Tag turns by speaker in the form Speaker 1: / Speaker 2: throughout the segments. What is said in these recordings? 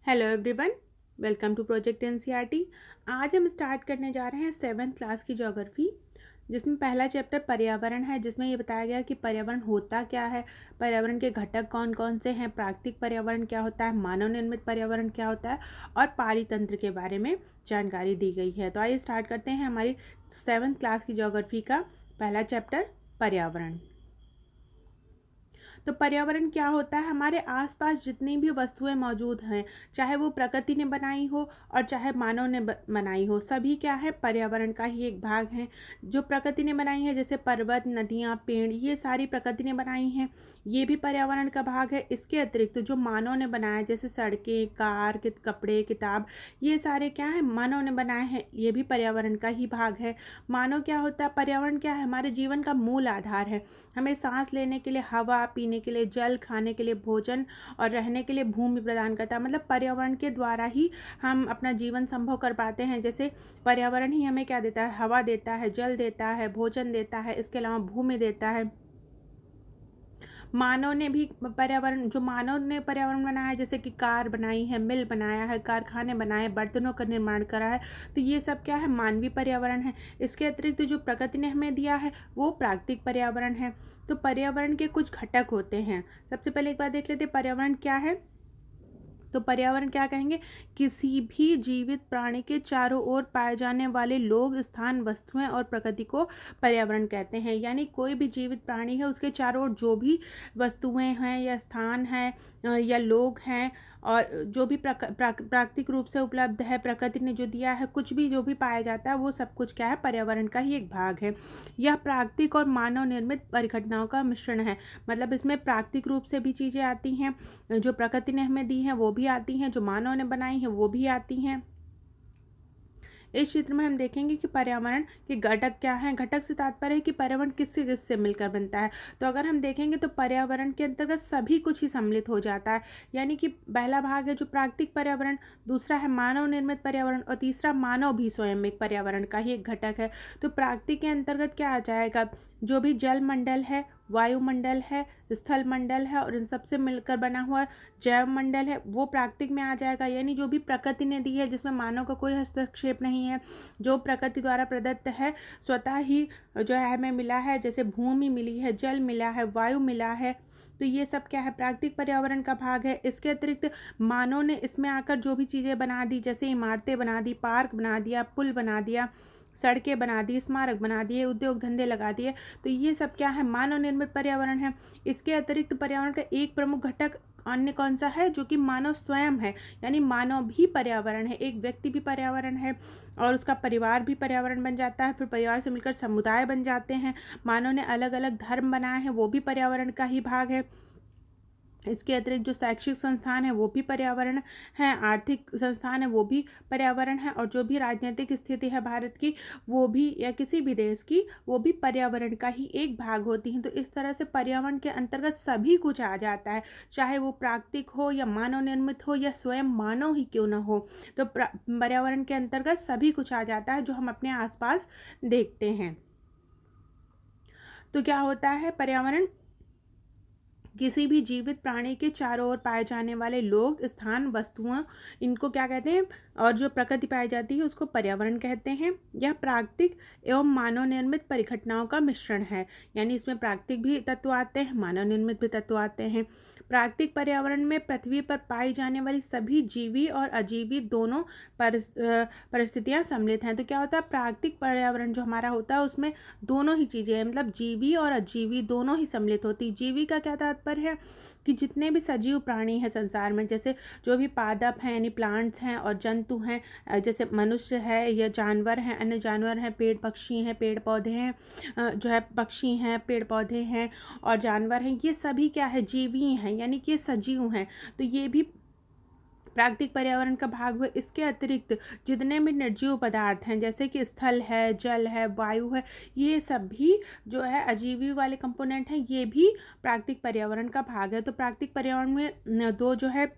Speaker 1: Hello everyone. Welcome to project NCERT. आज हम start करने जा रहे हैं 7th क्लास की ज्योग्राफी, जिसमें पहला चैप्टर पर्यावरण है, जिसमें ये बताया गया कि पर्यावरण होता क्या है, पर्यावरण के घटक कौन कौन से हैं, प्राकृतिक पर्यावरण क्या होता है, मानव निर्मित पर्यावरण क्या होता है और पारितंत्र के बारे में जानकारी दी गई है। तो आइए स्टार्ट करते हैं हमारी 7th क्लास की ज्योग्राफी का पहला चैप्टर पर्यावरण। तो पर्यावरण क्या होता है? हमारे आसपास जितनी भी वस्तुएं मौजूद हैं, चाहे वो प्रकृति ने बनाई हो और चाहे मानव ने बनाई हो, सभी क्या है, पर्यावरण का ही एक भाग है। जो प्रकृति ने बनाई है, जैसे पर्वत, नदियाँ, पेड़, ये सारी प्रकृति ने बनाई हैं, ये भी पर्यावरण का भाग है। इसके अतिरिक्त जो मानव ने बनाया, जैसे सड़कें, कार, कपड़े, किताब, ये सारे क्या है, मानव ने बनाए हैं, ये भी पर्यावरण का ही भाग है। मानव क्या होता है? पर्यावरण क्या है? हमारे जीवन का मूल आधार है। हमें सांस लेने के लिए हवा, पीने के लिए जल, खाने के लिए भोजन और रहने के लिए भूमि प्रदान करता है। मतलब पर्यावरण के द्वारा ही हम अपना जीवन संभव कर पाते हैं। जैसे पर्यावरण ही हमें क्या देता है? हवा देता है, जल देता है, भोजन देता है, इसके अलावा भूमि देता है। मानव ने भी पर्यावरण, जो मानव ने पर्यावरण बनाया है, जैसे कि कार बनाई है, मिल बनाया है, कारखाने बनाए, बर्तनों का निर्माण करा है, तो ये सब क्या है? मानवीय पर्यावरण है। इसके अतिरिक्त जो प्रकृति ने हमें दिया है वो प्राकृतिक पर्यावरण है। तो पर्यावरण के कुछ घटक होते हैं। सबसे पहले एक बार देख लेते हैं पर्यावरण क्या है। तो पर्यावरण क्या कहेंगे? किसी भी जीवित प्राणी के चारों ओर पाए जाने वाले लोग, स्थान, वस्तुएं और प्रकृति को पर्यावरण कहते हैं। यानी कोई भी जीवित प्राणी है, उसके चारों ओर जो भी वस्तुएं हैं या स्थान है या लोग हैं और जो भी प्राकृतिक रूप से उपलब्ध है, प्रकृति ने जो दिया है, कुछ भी जो भी पाया जाता है, वो सब कुछ क्या है? पर्यावरण का ही एक भाग है। यह प्राकृतिक और मानव निर्मित परिघटनाओं का मिश्रण है। मतलब इसमें प्राकृतिक रूप से भी चीज़ें आती हैं, जो प्रकृति ने हमें दी हैं वो भी आती हैं, जो मानव ने बनाई हैं वो भी आती हैं। इस चित्र में हम देखेंगे कि पर्यावरण के घटक क्या हैं। घटक से तात्पर्य है कि पर्यावरण किससे किससे मिलकर बनता है। तो अगर हम देखेंगे तो पर्यावरण के अंतर्गत सभी कुछ ही सम्मिलित हो जाता है। यानी कि पहला भाग है जो प्राकृतिक पर्यावरण, दूसरा है मानव निर्मित पर्यावरण और तीसरा मानव भी स्वयं एक पर्यावरण का ही एक घटक है। तो प्राकृतिक के अंतर्गत क्या आ जाएगा? जो भी जल मंडल है, वायुमंडल है, स्थल मंडल है और इन सबसे मिलकर बना हुआ जैव मंडल है, वो प्राकृतिक में आ जाएगा। यानी जो भी प्रकृति ने दी है, जिसमें मानव का कोई हस्तक्षेप नहीं है, जो प्रकृति द्वारा प्रदत्त है, स्वतः ही जो है हमें मिला है, जैसे भूमि मिली है, जल मिला है, वायु मिला है, तो ये सब क्या है? प्राकृतिक पर्यावरण का भाग है। इसके अतिरिक्त मानव ने इसमें आकर जो भी चीज़ें बना दी, जैसे इमारतें बना दी, पार्क बना दिया, पुल बना दिया, सड़कें बना दी, स्मारक बना दिए, उद्योग धंधे लगा दिए, तो ये सब क्या है? मानव निर्मित पर्यावरण है। इसके अतिरिक्त पर्यावरण का एक प्रमुख घटक अन्य कौन सा है? जो कि मानव स्वयं है। यानी मानव भी पर्यावरण है, एक व्यक्ति भी पर्यावरण है और उसका परिवार भी पर्यावरण बन जाता है। फिर परिवार से मिलकर समुदाय बन जाते हैं। मानव ने अलग अलग धर्म बनाए हैं, वो भी पर्यावरण का ही भाग है। इसके अतिरिक्त जो शैक्षिक संस्थान है वो भी पर्यावरण है, आर्थिक संस्थान है वो भी पर्यावरण है, और जो भी राजनीतिक स्थिति है भारत की, वो भी, या किसी भी देश की, वो भी पर्यावरण का ही एक भाग होती हैं। तो इस तरह से पर्यावरण के अंतर्गत सभी कुछ आ जाता है, चाहे वो प्राकृतिक हो या मानव निर्मित हो या स्वयं मानव ही क्यों न हो। तो पर्यावरण के अंतर्गत सभी कुछ आ जाता है जो हम अपने आसपास देखते हैं। तो क्या होता है? पर्यावरण किसी भी जीवित प्राणी के चारों ओर पाए जाने वाले लोग, स्थान, वस्तुओं, इनको क्या कहते हैं? और जो प्रकृति पाई जाती है उसको पर्यावरण कहते हैं। यह प्राकृतिक एवं मानव निर्मित परिघटनाओं का मिश्रण है। यानी इसमें प्राकृतिक भी तत्व आते हैं, मानव निर्मित भी तत्व आते हैं। प्राकृतिक पर्यावरण में पृथ्वी पर पाई जाने वाली सभी जीवी और अजीवी दोनों परिस्थितियां सम्मिलित हैं। तो क्या होता है? प्राकृतिक पर्यावरण जो हमारा होता है उसमें दोनों ही चीज़ें हैं, मतलब जीवी और अजीवी दोनों ही सम्मिलित होती। जीवी का क्या तात्पर्य है? कि जितने भी सजीव प्राणी हैं संसार में, जैसे जो भी पादप हैं यानी प्लांट्स हैं और जंतु हैं, जैसे मनुष्य है या जानवर हैं, अन्य जानवर हैं, पेड़ पक्षी हैं, पेड़ पौधे हैं, जो है पक्षी हैं, पेड़ पौधे हैं और जानवर हैं, ये सभी क्या है? जीवी हैं, यानी कि ये सजीव हैं। तो ये भी प्राकृतिक पर्यावरण का भाग हुए। इसके अतिरिक्त जितने भी निर्जीव पदार्थ हैं, जैसे कि स्थल है, जल है, वायु है, ये सब भी जो है अजीवी वाले कंपोनेंट हैं, ये भी प्राकृतिक पर्यावरण का भाग है। तो प्राकृतिक पर्यावरण में दो जो है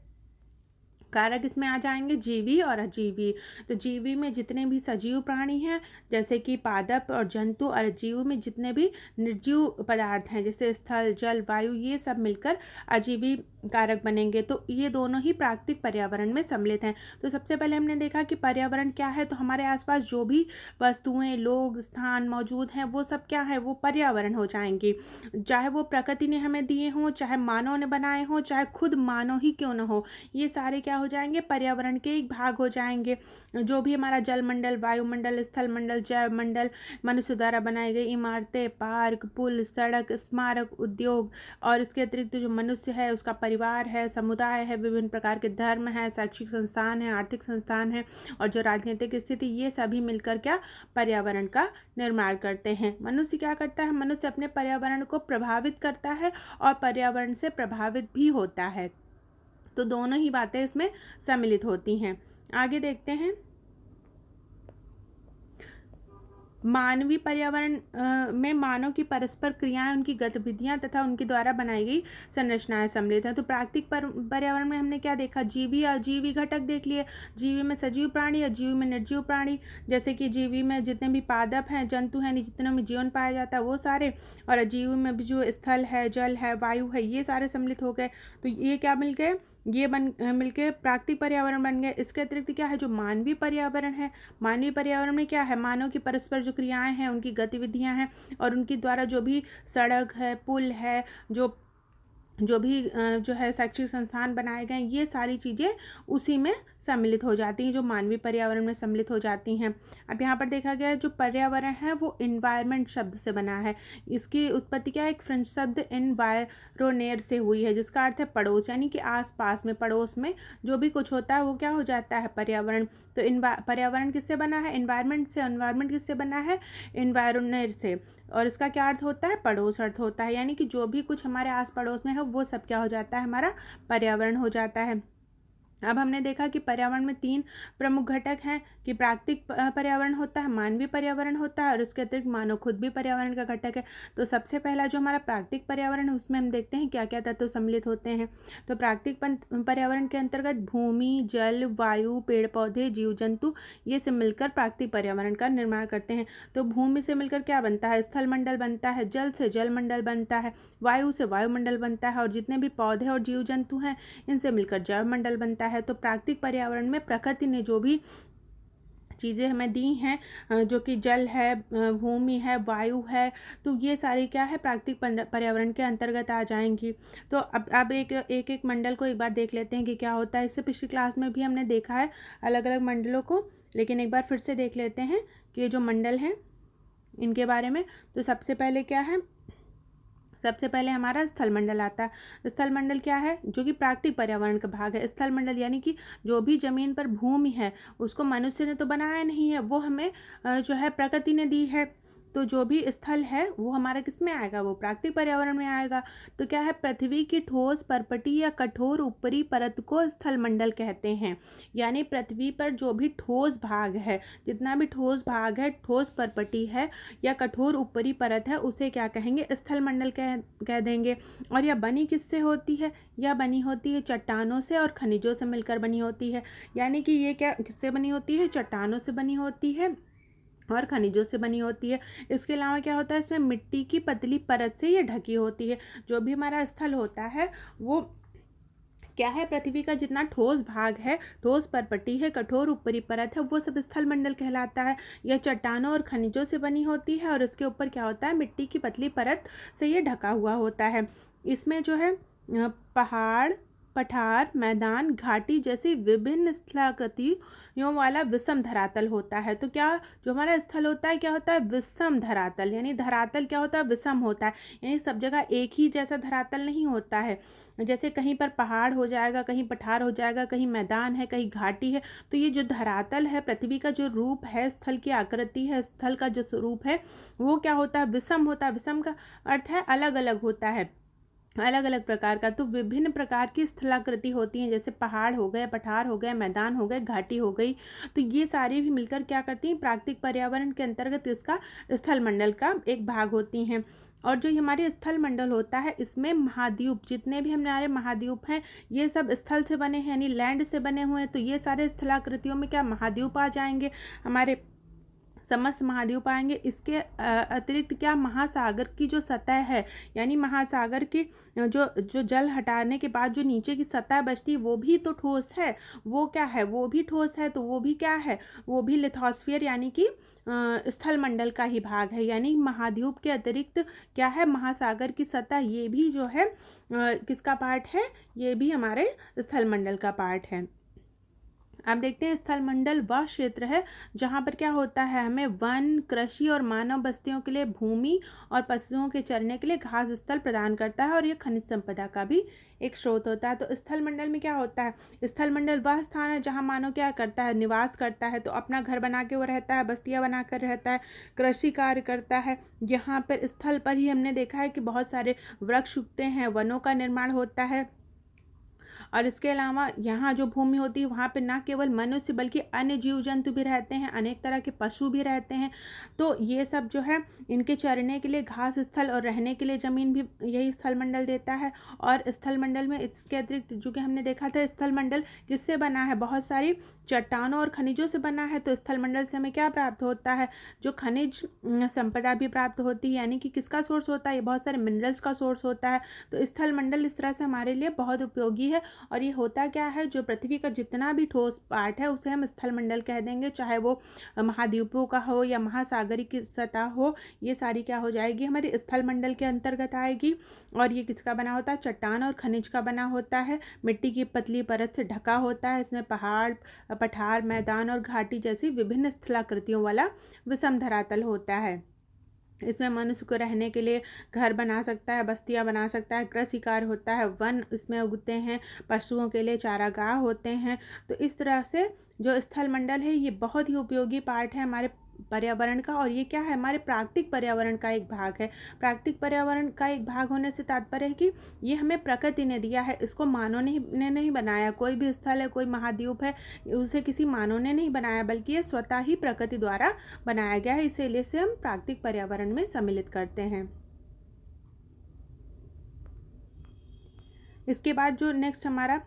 Speaker 1: कारक इसमें आ जाएंगे, जीवी और अजीवी। तो जीवी में जितने भी सजीव प्राणी हैं, जैसे कि पादप और जंतु, और अजीव में जितने भी निर्जीव पदार्थ हैं, जैसे स्थल, जल, वायु, ये सब मिलकर अजीवी कारक बनेंगे। तो ये दोनों ही प्राकृतिक पर्यावरण में सम्मिलित हैं। तो सबसे पहले हमने देखा कि पर्यावरण क्या है, तो हमारे आसपास जो भी वस्तुएं, लोग, स्थान मौजूद हैं वो सब क्या है, वो पर्यावरण हो जाएंगे। चाहे वो प्रकृति ने हमें दिए हों, चाहे मानव ने बनाए हों, चाहे खुद मानव ही क्यों न हो, ये सारे क्या हो जाएंगे, पर्यावरण के एक भाग हो जाएंगे। जो भी हमारा जलमंडल, वायुमंडल, स्थलमंडल, जैवमंडल, मनुष्य द्वारा बनाई गई इमारतें, पार्क, पुल, सड़क, स्मारक, उद्योग, और इसके अतिरिक्त जो मनुष्य है उसका परिवार है, समुदाय है, विभिन्न प्रकार के धर्म है, शैक्षिक संस्थान है, आर्थिक संस्थान है, और जो राजनीतिक स्थिति, ये सभी मिलकर क्या पर्यावरण का निर्माण करते हैं। मनुष्य क्या करता है, मनुष्य अपने पर्यावरण को प्रभावित करता है और पर्यावरण से प्रभावित भी होता है। तो दोनों ही बातें इसमें सम्मिलित होती हैं। आगे देखते हैं, मानवीय पर्यावरण में मानव की परस्पर क्रियाएं, उनकी गतिविधियां तथा उनके द्वारा बनाई गई संरचनाएं सम्मिलित हैं। तो प्राकृतिक पर्यावरण में हमने क्या देखा, जीवी और अजीवी घटक देख लिए। जीवी में सजीव प्राणी, अजीवी में निर्जीव प्राणी। जैसे कि जीवी में जितने भी पादप हैं, जंतु हैं, जितने में जीवन पाया जाता है वो सारे, और अजीवी में भी जो स्थल है, जल है, वायु है, ये सारे सम्मिलित हो गए। तो ये क्या मिल गए, ये मिलके प्राकृतिक पर्यावरण बन गए। इसके अतिरिक्त क्या है, जो मानवीय पर्यावरण है, मानवीय पर्यावरण में क्या है, मानव की परस्पर जो क्रियाएं हैं, उनकी गतिविधियां हैं, और उनके द्वारा जो भी सड़क है, पुल है, जो भी जो है शैक्षिक संस्थान बनाए गए, ये सारी चीज़ें उसी में सम्मिलित हो जाती हैं, जो मानवीय पर्यावरण में सम्मिलित हो जाती हैं। अब यहाँ पर देखा गया है, जो पर्यावरण है वो इन्वायरमेंट शब्द से बना है। इसकी उत्पत्ति क्या है, एक फ्रेंच शब्द इन्वायरोनेर से हुई है, जिसका अर्थ है पड़ोस, यानी कि आसपास में, पड़ोस में जो भी कुछ होता है वो क्या हो जाता है, पर्यावरण। तो पर्यावरण किससे बना है, इन्वायरमेंट से। इन्वायरमेंट किससे बना है, इन्वायरोनेर से। और इसका क्या अर्थ होता है, पड़ोस अर्थ होता है, यानी कि जो भी कुछ हमारे आस पड़ोस में है वो सब क्या हो जाता है, हमारा पर्यावरण हो जाता है। अब हमने देखा कि पर्यावरण में 3 प्रमुख घटक हैं, कि प्राकृतिक पर्यावरण होता है, मानवीय पर्यावरण होता है, और इसके अतिरिक्त मानव खुद भी पर्यावरण का घटक है। तो सबसे पहला जो हमारा प्राकृतिक पर्यावरण है, उसमें हम देखते हैं क्या क्या तत्व सम्मिलित होते हैं। तो प्राकृतिक पर्यावरण के अंतर्गत भूमि, जल, वायु, पेड़ पौधे, जीव जंतु, ये सब मिलकर प्राकृतिक पर्यावरण का निर्माण करते हैं। तो भूमि से मिलकर क्या बनता है, स्थल मंडल बनता है, जल से जलमंडल बनता है, वायु से वायुमंडल बनता है, और जितने भी पौधे और जीव जंतु हैं इनसे मिलकर जैवमंडल बनता है। तो प्राकृतिक पर्यावरण में प्रकृति ने जो भी चीज़ें हमें दी हैं, जो कि जल है, भूमि है, वायु है, तो ये सारी क्या है, प्राकृतिक पर्यावरण के अंतर्गत आ जाएंगी। तो अब एक मंडल को एक बार देख लेते हैं कि क्या होता है। इससे पिछली क्लास में भी हमने देखा है अलग अलग मंडलों को, लेकिन एक बार फिर से देख लेते हैं कि ये जो मंडल हैं इनके बारे में। तो सबसे पहले क्या है, सबसे पहले हमारा स्थल मंडल आता है। स्थल मंडल क्या है, जो कि प्राकृतिक पर्यावरण का भाग है। स्थल मंडल यानी कि जो भी जमीन पर भूमि है उसको मनुष्य ने तो बनाया नहीं है, वो हमें जो है प्रकृति ने दी है। तो जो भी स्थल है वो हमारा किस में आएगा, वो प्राकृतिक पर्यावरण में आएगा। तो क्या है, पृथ्वी की ठोस परपटी या कठोर ऊपरी परत को स्थल मंडल कहते हैं। यानी पृथ्वी पर जो भी ठोस भाग है, जितना भी ठोस भाग है, ठोस परपटी है या कठोर ऊपरी परत है, उसे क्या कहेंगे, स्थल मंडल कह देंगे। और यह बनी किससे होती है, यह बनी होती है चट्टानों से और खनिजों से मिलकर बनी होती है। यानी कि ये क्या किससे बनी होती है, चट्टानों से बनी होती है और खनिजों से बनी होती है। इसके अलावा क्या होता है, इसमें मिट्टी की पतली परत से ये ढकी होती है। जो भी हमारा स्थल होता है वो क्या है, पृथ्वी का जितना ठोस भाग है, ठोस परपटी है, कठोर ऊपरी परत है, वो सब स्थल मंडल कहलाता है। यह चट्टानों और खनिजों से बनी होती है और इसके ऊपर क्या होता है, मिट्टी की पतली परत से ये ढका हुआ होता है। इसमें जो है पहाड़, पठार, मैदान, घाटी जैसी विभिन्न स्थलाकृतियों वाला विषम धरातल होता है। तो क्या जो हमारा स्थल होता है क्या होता है, विषम धरातल, यानी धरातल क्या होता है, विषम होता है, यानी सब जगह एक ही जैसा धरातल नहीं होता है। जैसे कहीं पर पहाड़ हो जाएगा, कहीं पठार हो जाएगा, कहीं मैदान है, कहीं घाटी है। तो ये जो धरातल है, पृथ्वी का जो रूप है, स्थल की आकृति है, स्थल का जो स्वरूप है, वो क्या होता है, विषम होता है। विषम का अर्थ है अलग अलग होता है, अलग अलग प्रकार का। तो विभिन्न प्रकार की स्थलाकृति होती हैं, जैसे पहाड़ हो गए, पठार हो गए, मैदान हो गए, घाटी हो गई। तो ये सारी भी मिलकर क्या करती हैं, प्राकृतिक पर्यावरण के अंतर्गत इसका स्थल मंडल का एक भाग होती हैं। और जो हमारे स्थल मंडल होता है, इसमें महाद्वीप, जितने भी हमारे महाद्वीप हैं, ये सब स्थल से बने हैं, यानी लैंड से बने हुए हैं। तो ये सारे स्थलाकृतियों में क्या महाद्वीप आ जाएंगे, हमारे समस्त महाद्वीप आएंगे। इसके अतिरिक्त क्या महासागर की जो सतह है, यानी महासागर की जो जो जल हटाने के बाद जो नीचे की सतह बचती है वो भी तो ठोस है, वो क्या है, वो भी ठोस है। तो वो भी क्या है, वो भी लिथोस्फीयर यानी कि स्थल मंडल का ही भाग है। यानी महाद्वीप के अतिरिक्त क्या है, महासागर की सतह ये भी जो है किसका पार्ट है, ये भी हमारे स्थल मंडल का पार्ट है। अब देखते हैं स्थल मंडल वह क्षेत्र है जहाँ पर क्या होता है, हमें वन, कृषि और मानव बस्तियों के लिए भूमि और पशुओं के चरने के लिए घास स्थल प्रदान करता है और ये खनिज संपदा का भी एक स्रोत होता है। तो स्थल मंडल में क्या होता है, स्थल मंडल वह स्थान है जहाँ मानव क्या करता है, निवास करता है। तो अपना घर बना के वो रहता है, बस्तियाँ बनाकर रहता है, कृषि कार्य करता है। यहाँ पर स्थल पर ही हमने देखा है कि बहुत सारे वृक्ष उगते हैं, वनों का निर्माण होता है। और इसके अलावा यहाँ जो भूमि होती है वहाँ पे ना केवल मनुष्य बल्कि अन्य जीव जंतु भी रहते हैं, अनेक तरह के पशु भी रहते हैं। तो ये सब जो है इनके चरने के लिए घास स्थल और रहने के लिए ज़मीन भी यही स्थल मंडल देता है। और स्थल मंडल में इसके अतिरिक्त जो कि हमने देखा था, स्थल मंडल किससे बना है, बहुत सारी चट्टानों और खनिजों से बना है। तो स्थल मंडल से हमें क्या प्राप्त होता है, जो खनिज संपदा भी प्राप्त होती है, यानी कि किसका सोर्स होता है, ये बहुत सारे मिनरल्स का सोर्स होता है। तो स्थल मंडल इस तरह से हमारे लिए बहुत उपयोगी है। और ये होता क्या है, जो पृथ्वी का जितना भी ठोस पार्ट है उसे हम स्थल मंडल कह देंगे, चाहे वो महाद्वीपों का हो या महासागरी की सतह हो, ये सारी क्या हो जाएगी, हमारी स्थल मंडल के अंतर्गत आएगी। और ये किसका बना होता है, चट्टान और खनिज का बना होता है, मिट्टी की पतली परत से ढका होता है। इसमें पहाड़, पठार, मैदान और घाटी जैसी विभिन्न स्थलाकृतियों वाला विषम धरातल होता है। इसमें मनुष्य को रहने के लिए घर बना सकता है, बस्तियां बना सकता है, कृषि कार्य होता है, वन इसमें उगते हैं, पशुओं के लिए चारागाह होते हैं। तो इस तरह से जो स्थल मंडल है ये बहुत ही उपयोगी पार्ट है हमारे पर्यावरण का। और ये क्या है, हमारे प्राकृतिक पर्यावरण का एक भाग है। प्राकृतिक पर्यावरण का एक भाग होने से तात्पर्य है कि ये हमें प्रकृति ने दिया है, इसको मानव ने नहीं बनाया। कोई भी स्थल है, कोई महाद्वीप है, उसे किसी मानव ने नहीं बनाया, बल्कि ये स्वतः ही प्रकृति द्वारा बनाया गया है। इसीलिए इसे हम प्राकृतिक पर्यावरण में सम्मिलित करते हैं। इसके बाद जो नेक्स्ट हमारा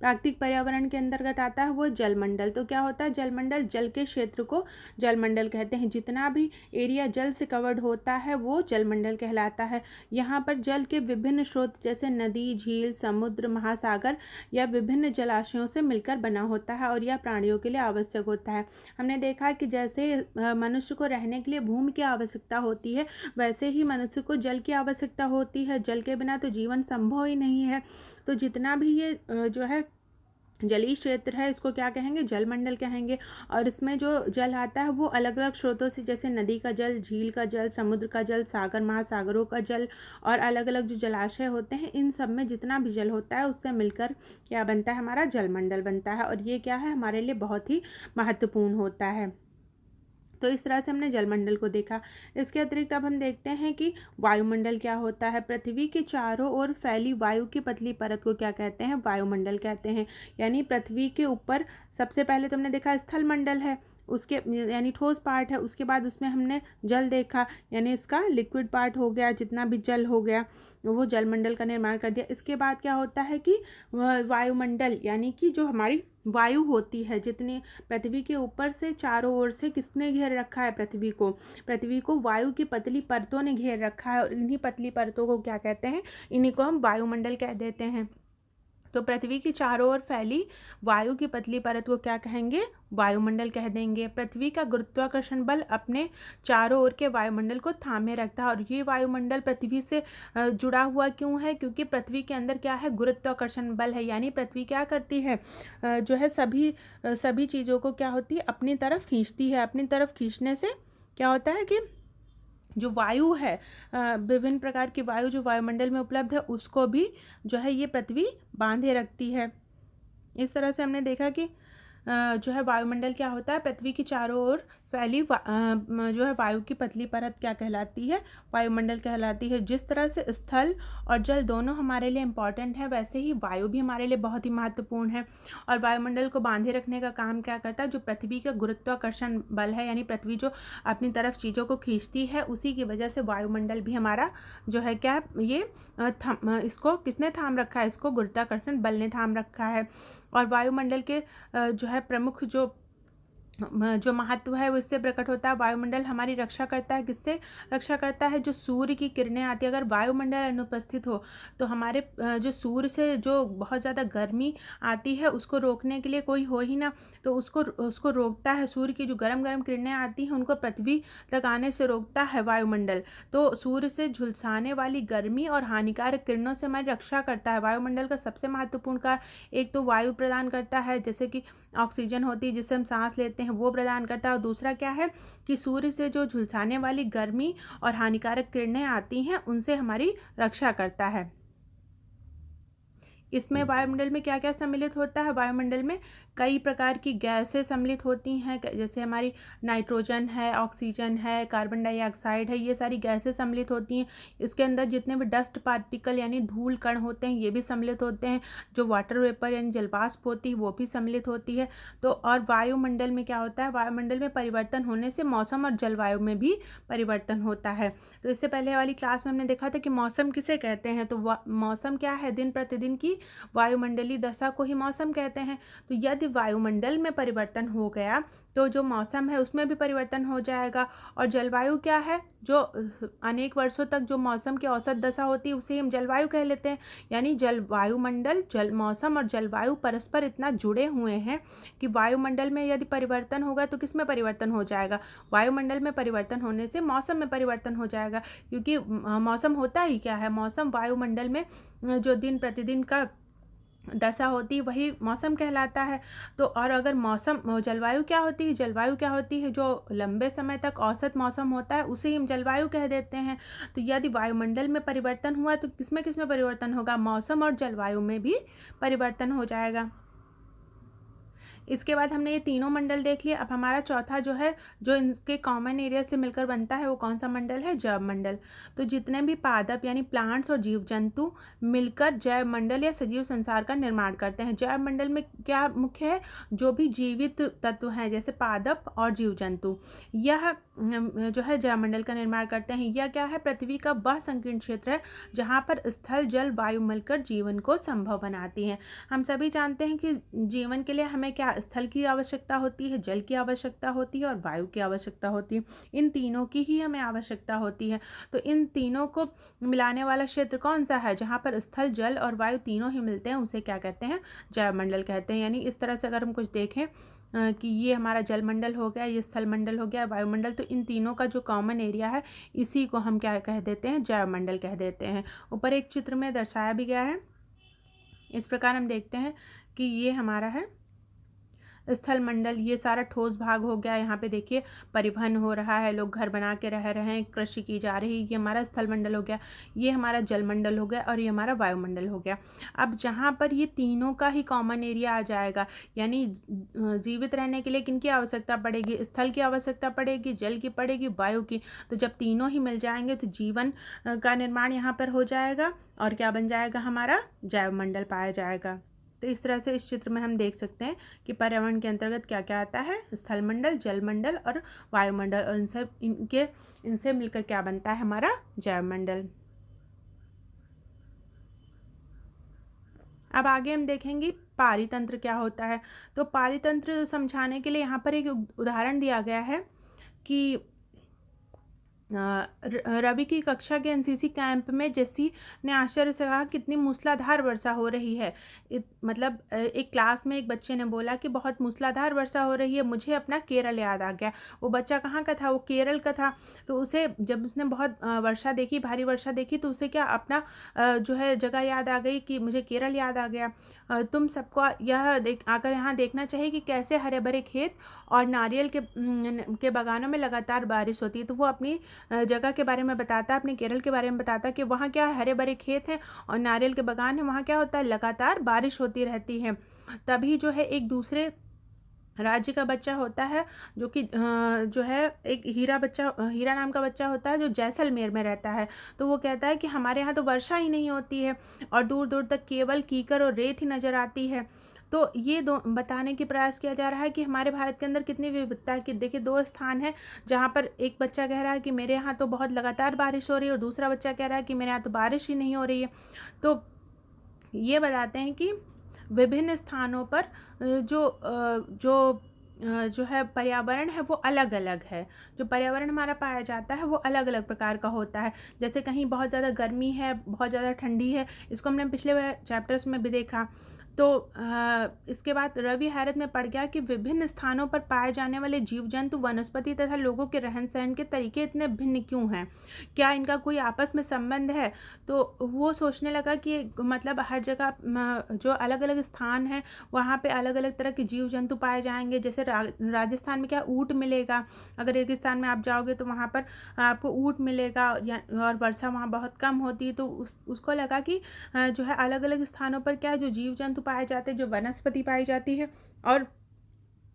Speaker 1: प्राकृतिक पर्यावरण के अंतर्गत आता है वो जलमंडल। तो क्या होता है, जलमंडल, जल के क्षेत्र को जलमंडल कहते हैं। जितना भी एरिया जल से कवर्ड होता है वो जलमंडल कहलाता है। यहाँ पर जल के विभिन्न स्रोत जैसे नदी, झील, समुद्र, महासागर या विभिन्न जलाशयों से मिलकर बना होता है और यह प्राणियों के लिए आवश्यक होता है। हमने देखा कि जैसे मनुष्य को रहने के लिए भूमि की आवश्यकता होती है, वैसे ही मनुष्य को जल की आवश्यकता होती है। जल के बिना तो जीवन संभव ही नहीं है। तो जितना भी ये जो है जलीय क्षेत्र है इसको क्या कहेंगे, जलमंडल कहेंगे। और इसमें जो जल आता है वो अलग अलग स्रोतों से, जैसे नदी का जल, झील का जल, समुद्र का जल, सागर महासागरों का जल और अलग अलग जो जलाशय होते हैं, इन सब में जितना भी जल होता है उससे मिलकर क्या बनता है, हमारा जलमंडल बनता है। और ये क्या है, हमारे लिए बहुत ही महत्वपूर्ण होता है। तो इस तरह से हमने जलमंडल को देखा। इसके अतिरिक्त अब हम देखते हैं कि वायुमंडल क्या होता है। पृथ्वी के चारों ओर फैली वायु की पतली परत को क्या कहते हैं, वायुमंडल कहते हैं। यानी पृथ्वी के ऊपर सबसे पहले तो हमने देखा स्थल मंडल है, उसके यानी ठोस पार्ट है, उसके बाद उसमें हमने जल देखा, यानी इसका लिक्विड पार्ट हो गया, जितना भी जल हो गया वो जलमंडल का निर्माण कर दिया। इसके बाद क्या होता है कि वायुमंडल, यानी कि जो हमारी वायु होती है, जितनी पृथ्वी के ऊपर से चारों ओर से किसने घेर रखा है, पृथ्वी को वायु की पतली परतों ने घेर रखा है। और इन्हीं पतली परतों को क्या कहते हैं, इन्हीं को हम वायुमंडल कह देते हैं। तो पृथ्वी की चारों ओर फैली वायु की पतली परत को क्या कहेंगे, वायुमंडल कह देंगे। पृथ्वी का गुरुत्वाकर्षण बल अपने चारों ओर के वायुमंडल को थामे रखता है। और ये वायुमंडल पृथ्वी से जुड़ा हुआ क्यों है, क्योंकि पृथ्वी के अंदर क्या है, गुरुत्वाकर्षण बल है। यानी पृथ्वी क्या करती है, जो है सभी चीज़ों को क्या होती है, अपनी तरफ खींचती है। अपनी तरफ खींचने से क्या होता है कि जो वायु है, विभिन्न प्रकार की वायु जो वायुमंडल में उपलब्ध है, उसको भी जो है ये पृथ्वी बांधे रखती है। इस तरह से हमने देखा कि जो है वायुमंडल क्या होता है, पृथ्वी की चारों ओर फैली जो है वायु की पतली परत क्या कहलाती है, वायुमंडल कहलाती है। जिस तरह से स्थल और जल दोनों हमारे लिए इम्पॉर्टेंट है, वैसे ही वायु भी हमारे लिए बहुत ही महत्वपूर्ण है। और वायुमंडल को बांधे रखने का काम क्या करता है, जो पृथ्वी का गुरुत्वाकर्षण बल है, यानी पृथ्वी जो अपनी तरफ चीज़ों को खींचती है, उसी की वजह से वायुमंडल भी हमारा जो है क्या, ये इसको किसने थाम रखा है, इसको गुरुत्वाकर्षण बल ने थाम रखा है। और वायुमंडल के जो है प्रमुख जो जो महत्व है वो इससे प्रकट होता है। वायुमंडल हमारी रक्षा करता है, किससे रक्षा करता है? जो सूर्य की किरणें आती है, अगर वायुमंडल अनुपस्थित हो तो हमारे जो सूर्य से जो बहुत ज़्यादा गर्मी आती है उसको रोकने के लिए कोई हो ही ना, तो उसको उसको रोकता है। सूर्य की जो गर्म गर्म किरणें आती हैं उनको पृथ्वी तक आने से रोकता है वायुमंडल। तो सूर्य से झुलसाने वाली गर्मी और हानिकारक किरणों से हमारी रक्षा करता है। वायुमंडल का सबसे महत्वपूर्ण कार्य एक तो वायु प्रदान करता है, जैसे कि ऑक्सीजन होती है जिससे हम सांस लेते हैं, वो प्रदान करता है। और दूसरा क्या है कि सूर्य से जो झुलसाने वाली गर्मी और हानिकारक किरणें आती हैं उनसे हमारी रक्षा करता है। इसमें वायुमंडल में क्या क्या सम्मिलित होता है? वायुमंडल में कई प्रकार की गैसें सम्मिलित होती हैं, जैसे हमारी नाइट्रोजन है, ऑक्सीजन है, कार्बन डाइऑक्साइड है, ये सारी गैसें सम्मिलित होती हैं। इसके अंदर जितने भी डस्ट पार्टिकल यानी धूल कण होते हैं ये भी सम्मिलित होते हैं। जो वाटर वेपर यानी जलवाष्प होती है वो भी सम्मिलित होती है। तो और वायुमंडल में क्या होता है? वायुमंडल में परिवर्तन होने से मौसम और जलवायु में भी परिवर्तन होता है। तो इससे पहले वाली क्लास में हमने देखा था कि मौसम किसे कहते हैं, तो मौसम क्या है? दिन प्रतिदिन की वायुमंडलीय दशा को ही मौसम कहते हैं। तो यदि वायुमंडल में परिवर्तन हो गया तो जो मौसम है उसमें भी परिवर्तन हो जाएगा। और जलवायु क्या है? जो अनेक वर्षों तक जो मौसम की औसत दशा होती है उसे हम जलवायु कह लेते हैं। यानी वायुमंडल, जल मौसम और जलवायु परस्पर इतना जुड़े हुए हैं कि वायुमंडल में यदि परिवर्तन होगा तो किस में परिवर्तन हो जाएगा? वायुमंडल में परिवर्तन होने से मौसम में परिवर्तन हो जाएगा। क्योंकि मौसम होता ही क्या है? मौसम वायुमंडल में जो दिन प्रतिदिन का दशा होती है वही मौसम कहलाता है। तो और अगर मौसम, जलवायु क्या होती है? जलवायु क्या होती है? जो लंबे समय तक औसत मौसम होता है उसे ही हम जलवायु कह देते हैं। तो यदि वायुमंडल में परिवर्तन हुआ तो किसमें किसमें परिवर्तन होगा? मौसम और जलवायु में भी परिवर्तन हो जाएगा। इसके बाद हमने ये तीनों मंडल देख लिए। अब हमारा चौथा जो है, जो इनके कॉमन एरिया से मिलकर बनता है, वो कौन सा मंडल है? जैव मंडल। तो जितने भी पादप यानी प्लांट्स और जीव जंतु मिलकर जैव मंडल या सजीव संसार का निर्माण करते हैं। जैव मंडल में क्या मुख्य है? जो भी जीवित तत्व हैं जैसे पादप और जीव जंतु, यह जो है जैव मंडल का निर्माण करते हैं। यह क्या है? पृथ्वी का वह संकीर्ण क्षेत्र है जहाँ पर स्थल, जल, वायु मिलकर जीवन को संभव बनाती हैं। हम सभी जानते हैं कि जीवन के लिए हमें क्या स्थल की आवश्यकता होती है, जल की आवश्यकता होती है और वायु की आवश्यकता होती है। इन तीनों की ही हमें आवश्यकता होती है। तो इन तीनों को मिलाने वाला क्षेत्र कौन सा है? जहाँ पर स्थल, जल और वायु तीनों ही मिलते हैं उसे क्या कहते हैं? जैवमंडल कहते हैं। यानी इस तरह से अगर हम कुछ देखें कि ये हमारा जलमंडल हो गया, ये स्थल मंडल हो गया, वायुमंडल, तो इन तीनों का जो कॉमन एरिया है इसी को हम क्या कह देते हैं? जैवमंडल कह देते हैं। ऊपर एक चित्र में दर्शाया भी गया है। इस प्रकार हम देखते हैं कि ये हमारा है स्थल मंडल। ये सारा ठोस भाग हो गया। यहाँ पे देखिए परिवहन हो रहा है, लोग घर बना के रह रहे हैं, कृषि की जा रही है, ये हमारा स्थल मंडल हो गया। ये हमारा जल मंडल हो गया और ये हमारा वायुमंडल हो गया। अब जहाँ पर ये तीनों का ही कॉमन एरिया आ जाएगा, यानी जीवित रहने के लिए किनकी आवश्यकता पड़ेगी? स्थल की आवश्यकता पड़ेगी, जल की पड़ेगी, वायु की। तो जब तीनों ही मिल जाएंगे तो जीवन का निर्माण यहाँ पर हो जाएगा और क्या बन जाएगा? हमारा जैव मंडल पाया जाएगा। तो इस तरह से इस चित्र में हम देख सकते हैं कि पर्यावरण के अंतर्गत क्या क्या आता है? स्थल मंडल, जल मंडल और वायुमंडल, और इनसे मिलकर क्या बनता है? हमारा जैव मंडल। अब आगे हम देखेंगे पारितंत्र क्या होता है। तो पारितंत्र समझाने के लिए यहाँ पर एक उदाहरण दिया गया है कि रवि की कक्षा के एनसीसी कैंप में जेसी ने आश्चर्य से कहा कितनी मूसलाधार वर्षा हो रही है। मतलब एक क्लास में एक बच्चे ने बोला कि बहुत मूसलाधार वर्षा हो रही है, मुझे अपना केरल याद आ गया। वो बच्चा कहाँ का था? वो केरल का था। तो उसे जब उसने बहुत वर्षा देखी, भारी वर्षा देखी, तो उसे क्या अपना जो है जगह याद आ गई कि मुझे केरल याद आ गया। तुम सबको यह आकर यहाँ देखना चाहिए कि कैसे हरे भरे खेत और नारियल के बागानों में लगातार बारिश होती है। तो वो अपनी जगह के बारे में बताता, अपने केरल के बारे में बताता कि वहाँ क्या हरे भरे खेत हैं और नारियल के बागान है, वहाँ क्या होता है? लगातार बारिश होती रहती है। तभी जो है एक दूसरे राज्य का बच्चा होता है जो कि जो है एक हीरा नाम का बच्चा होता है जो जैसलमेर में रहता है। तो वो कहता है कि हमारे यहाँ तो वर्षा ही नहीं होती है और दूर दूर तक केवल कीकर और रेत ही नज़र आती है। तो ये दो बताने की प्रयास किया जा रहा है कि हमारे भारत के अंदर कितनी विविधता है। कि देखिए दो स्थान है जहाँ पर एक बच्चा कह रहा है कि मेरे यहाँ तो बहुत लगातार बारिश हो रही है और दूसरा बच्चा कह रहा है कि मेरे यहाँ तो बारिश ही नहीं हो रही है। तो ये बताते हैं कि विभिन्न स्थानों पर जो जो है पर्यावरण है वो अलग अलग है। जो पर्यावरण हमारा पाया जाता है वो अलग अलग प्रकार का होता है। जैसे कहीं बहुत ज़्यादा गर्मी है, बहुत ज़्यादा ठंडी है, इसको हमने पिछले चैप्टर्स में भी देखा। तो इसके बाद रवि हैरत में पड़ गया कि विभिन्न स्थानों पर पाए जाने वाले जीव जंतु, वनस्पति तथा लोगों के रहन सहन के तरीके इतने भिन्न क्यों हैं, क्या इनका कोई आपस में संबंध है। तो वो सोचने लगा कि मतलब हर जगह जो अलग अलग स्थान है वहाँ पे अलग अलग तरह के जीव जंतु पाए जाएंगे। जैसे राजस्थान में क्या ऊँट मिलेगा, अगर रेगिस्तान में आप जाओगे तो वहाँ पर आपको ऊँट मिलेगा, और वर्षा वहाँ बहुत कम होती है। तो उसको लगा कि जो है अलग अलग स्थानों पर क्या है, जो जीव जंतु पाए जाते हैं, जो वनस्पति पाई जाती है, और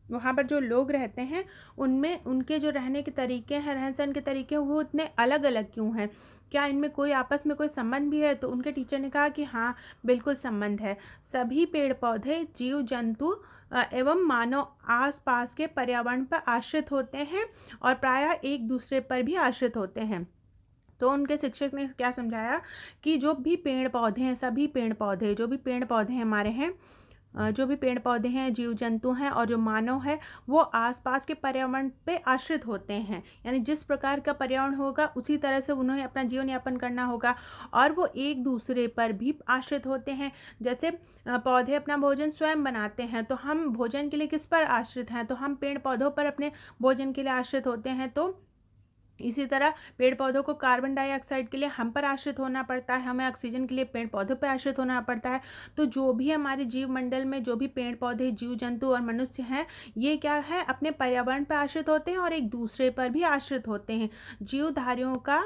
Speaker 1: वहाँ पर जो लोग रहते हैं उनमें उनके जो रहने के तरीके हैं, रहन सहन के तरीके हैं, वो इतने अलग अलग क्यों हैं, क्या इनमें कोई आपस में कोई संबंध भी है। तो उनके टीचर ने कहा कि हाँ, बिल्कुल संबंध है। सभी पेड़ पौधे, जीव जंतु एवं मानव आसपास के पर्यावरण पर आश्रित होते हैं और प्रायः एक दूसरे पर भी आश्रित होते हैं। तो उनके शिक्षक ने क्या समझाया कि जो भी पेड़ पौधे हैं, सभी पेड़ पौधे, जो भी पेड़ पौधे हमारे हैं, जो भी पेड़ पौधे हैं, जीव जंतु हैं और जो मानव है, वो आसपास के पर्यावरण पे आश्रित होते हैं। यानी जिस प्रकार का पर्यावरण होगा उसी तरह से उन्हें अपना जीवन यापन करना होगा, और वो एक दूसरे पर भी आश्रित होते हैं। जैसे पौधे अपना भोजन स्वयं बनाते हैं, तो हम भोजन के लिए किस पर आश्रित हैं, तो हम पेड़ पौधों पर अपने भोजन के लिए आश्रित होते हैं। तो इसी तरह पेड़ पौधों को कार्बन डाइऑक्साइड के लिए हम पर आश्रित होना पड़ता है, हमें ऑक्सीजन के लिए पेड़ पौधों पर आश्रित होना पड़ता है। तो जो भी हमारे जीव मंडल में जो भी पेड़ पौधे, जीव जंतु और मनुष्य हैं, ये क्या है, अपने पर्यावरण पर आश्रित होते हैं और एक दूसरे पर भी आश्रित होते हैं। जीवधारियों का